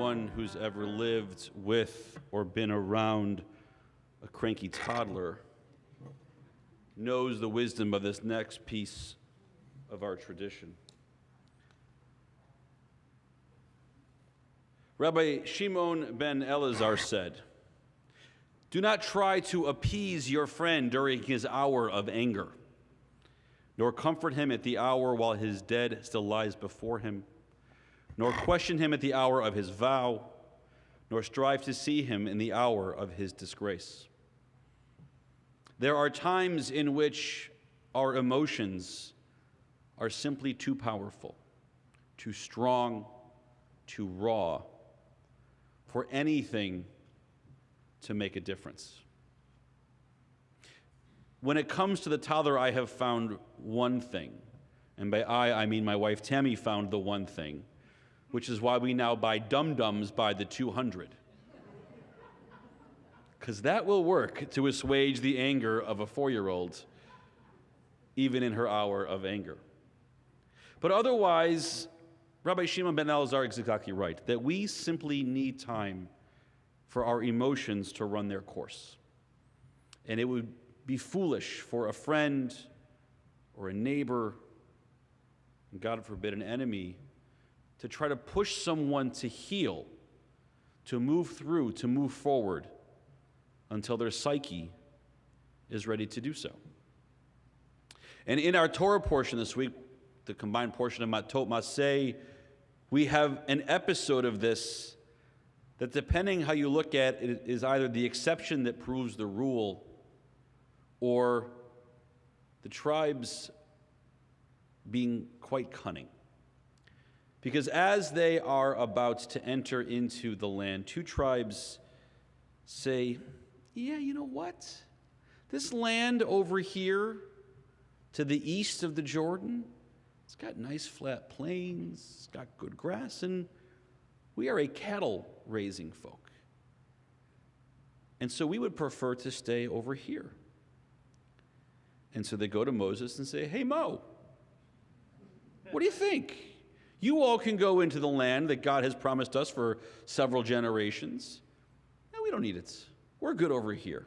anyone who's ever lived with or been around a cranky toddler knows the wisdom of this next piece of our tradition. Rabbi Shimon ben Elazar said, "Do not try to appease your friend during his hour of anger, nor comfort him at the hour while his dead still lies before him, nor question him at the hour of his vow, nor strive to see him in the hour of his disgrace." There are times in which our emotions are simply too powerful, too strong, too raw for anything to make a difference. When it comes to the toddler, I have found one thing, and by I mean my wife Tammy found the one thing, which is why we now buy dum-dums by the 200. Because that will work to assuage the anger of a 4-year-old, even in her hour of anger. But otherwise, Rabbi Shimon ben Elazar is exactly right, that we simply need time for our emotions to run their course. And it would be foolish for a friend or a neighbor, and God forbid an enemy, to try to push someone to heal, to move through, to move forward until their psyche is ready to do so. And in our Torah portion this week, the combined portion of Matot Maseh, we have an episode of this that, depending how you look at it, is either the exception that proves the rule or the tribes being quite cunning. Because as they are about to enter into the land, two tribes say, yeah, you know what? This land over here to the east of the Jordan, it's got nice flat plains, it's got good grass, and we are a cattle-raising folk. And so we would prefer to stay over here. And so they go to Moses and say, hey, Mo, what do you think? You all can go into the land that God has promised us for several generations. No, we don't need it. We're good over here.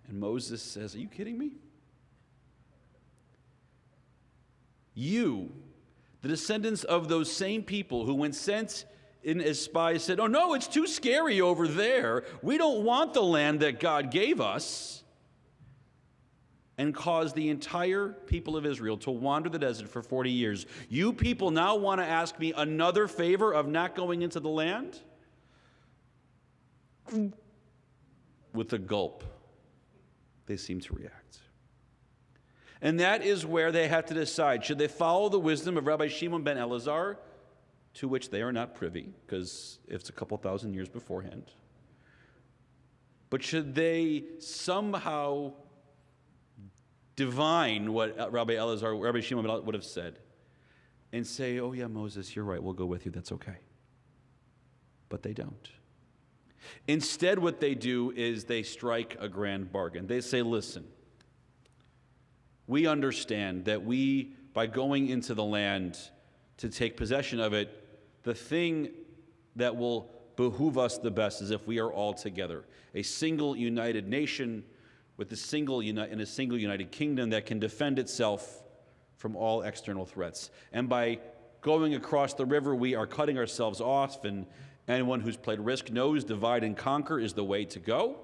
And Moses says, are you kidding me? You, the descendants of those same people who, when sent in as spies, said, oh no, it's too scary over there. We don't want the land that God gave us, and caused the entire people of Israel to wander the desert for 40 years. You people now want to ask me another favor of not going into the land? With a gulp, they seem to react. And that is where they have to decide. Should they follow the wisdom of Rabbi Shimon ben Elazar, to which they are not privy, because it's a couple thousand years beforehand? But should they somehow divine what Rabbi Shimon would have said, and say, oh yeah, Moses, you're right, we'll go with you, that's okay? But they don't. Instead, what they do is they strike a grand bargain. They say, listen, we understand that we, by going into the land to take possession of it, the thing that will behoove us the best is if we are all together, a single united nation with a single united kingdom that can defend itself from all external threats. And by going across the river, we are cutting ourselves off, and anyone who's played Risk knows divide and conquer is the way to go.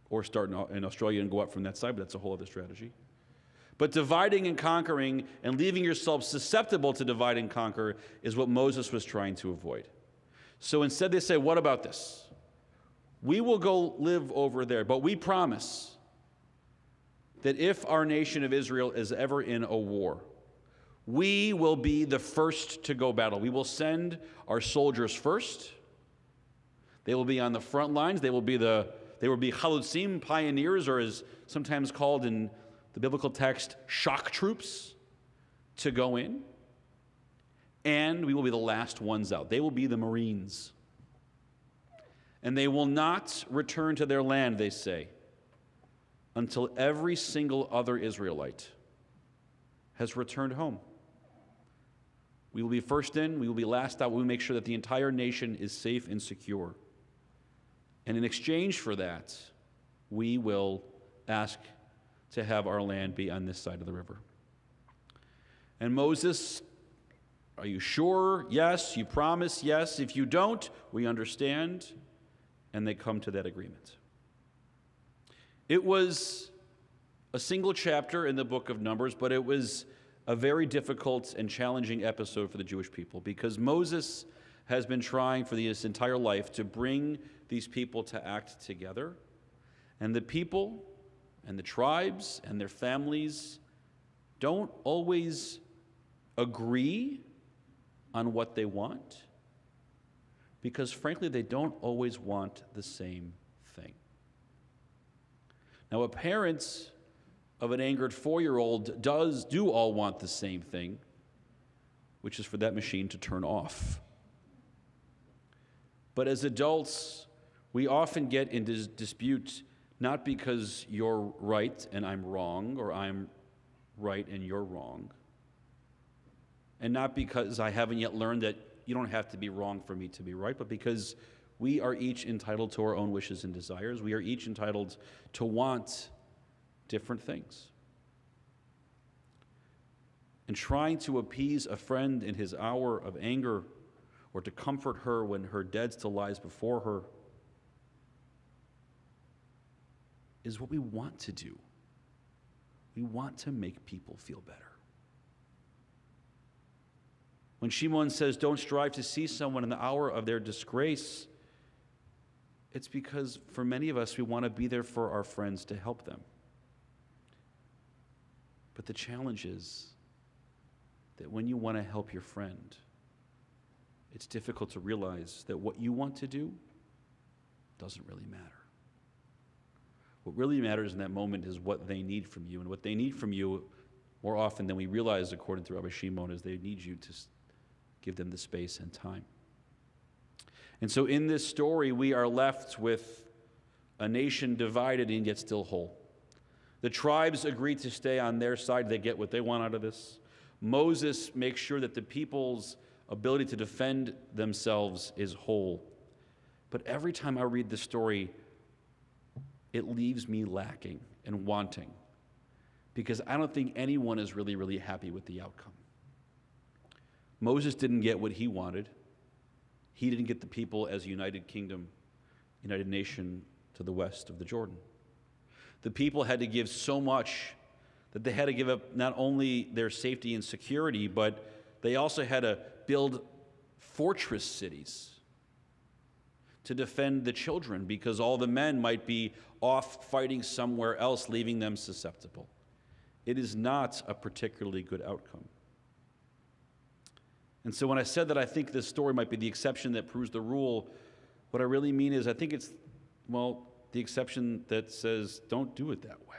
Or start in Australia and go up from that side, but that's a whole other strategy. But dividing and conquering and leaving yourself susceptible to divide and conquer is what Moses was trying to avoid. So instead they say, what about this? We will go live over there, but we promise that if our nation of Israel is ever in a war, we will be the first to go battle. We will send our soldiers first. They will be on the front lines. They will be chalutzim, pioneers, or as sometimes called in the biblical text, shock troops, to go in. And we will be the last ones out. They will be the Marines. And they will not return to their land, they say, until every single other Israelite has returned home. We will be first in, we will be last out. We will make sure that the entire nation is safe and secure. And in exchange for that, we will ask to have our land be on this side of the river. And Moses, are you sure? Yes. You promise? Yes. If you don't, we understand. And they come to that agreement. It was a single chapter in the book of Numbers, but it was a very difficult and challenging episode for the Jewish people because Moses has been trying for his entire life to bring these people to act together. And the people and the tribes and their families don't always agree on what they want because, frankly, they don't always want the same thing. Now, parents of an angered 4-year-old do all want the same thing, which is for that machine to turn off. But as adults, we often get into dispute not because you're right and I'm wrong, or I'm right and you're wrong, and not because I haven't yet learned that you don't have to be wrong for me to be right, but because we are each entitled to our own wishes and desires. We are each entitled to want different things. And trying to appease a friend in his hour of anger or to comfort her when her dead still lies before her is what we want to do. We want to make people feel better. When Shimon says, don't strive to see someone in the hour of their disgrace, it's because for many of us, we want to be there for our friends to help them. But the challenge is that when you want to help your friend, it's difficult to realize that what you want to do doesn't really matter. What really matters in that moment is what they need from you. And what they need from you, more often than we realize, according to Rabbi Shimon, is they need you to give them the space and time. And so in this story, we are left with a nation divided and yet still whole. The tribes agree to stay on their side. They get what they want out of this. Moses makes sure that the people's ability to defend themselves is whole. But every time I read the story, it leaves me lacking and wanting because I don't think anyone is really, really happy with the outcome. Moses didn't get what he wanted. He didn't get the people as a united kingdom, united nation to the west of the Jordan. The people had to give so much that they had to give up not only their safety and security, but they also had to build fortress cities to defend the children because all the men might be off fighting somewhere else, leaving them susceptible. It is not a particularly good outcome. And so when I said that I think this story might be the exception that proves the rule, what I really mean is I think it's, the exception that says don't do it that way.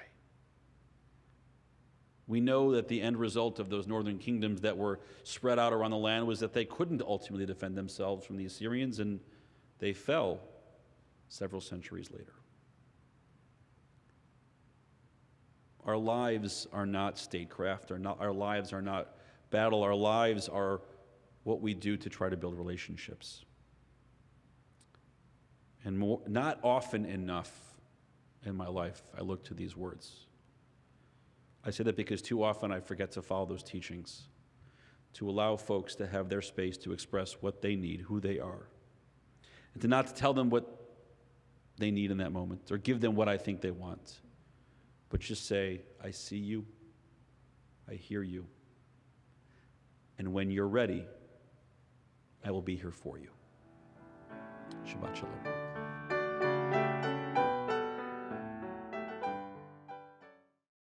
We know that the end result of those northern kingdoms that were spread out around the land was that they couldn't ultimately defend themselves from the Assyrians, and they fell several centuries later. Our lives are not statecraft. Our lives are not battle. Our lives are what we do to try to build relationships. And not often enough in my life, I look to these words. I say that because too often I forget to follow those teachings, to allow folks to have their space to express what they need, who they are, and to not tell them what they need in that moment or give them what I think they want, but just say, I see you, I hear you, and when you're ready, I will be here for you. Shabbat shalom.